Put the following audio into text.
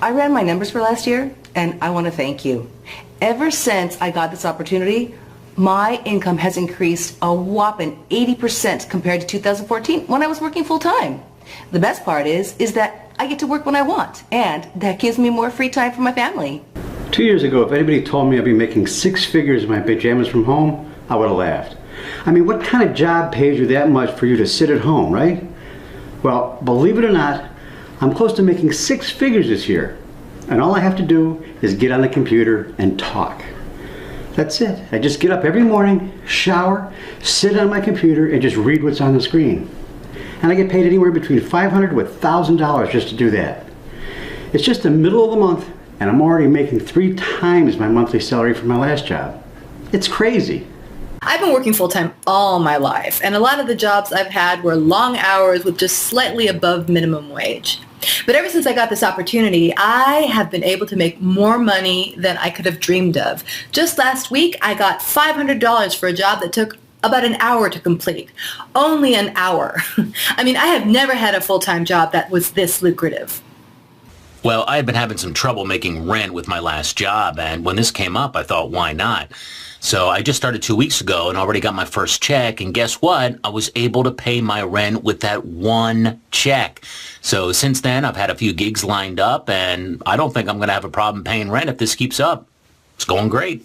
I ran my numbers for last year, and I want to thank you. Ever since I got this opportunity, my income has increased a whopping 80% compared to 2014 when I was working full-time. The best part is that I get to work when I want, and that gives me more free time for my family. 2 years ago, if anybody told me I'd be making six figures in my pajamas from home, I would have laughed. I mean, what kind of job pays you that much for you to sit at home, right? Well, believe it or not, I'm close to making six figures this year, and all I have to do is get on the computer and talk. That's it. I just get up every morning, shower, sit on my computer, and just read what's on the screen. And I get paid anywhere between $500 to $1,000 just to do that. It's just the middle of the month, and I'm already making 3 times my monthly salary from my last job. It's crazy. I've been working full-time all my life, and a lot of the jobs I've had were long hours with just slightly above minimum wage. But ever since I got this opportunity, I have been able to make more money than I could have dreamed of. Just last week, I got $500 for a job that took about an hour to complete. Only an hour. I mean, I have never had a full-time job that was this lucrative. Well, I had been having some trouble making rent with my last job, and when this came up, I thought, why not? So I just started 2 weeks ago and already got my first check, and guess what? I was able to pay my rent with that one check. So since then, I've had a few gigs lined up, and I don't think I'm going to have a problem paying rent if this keeps up. It's going great.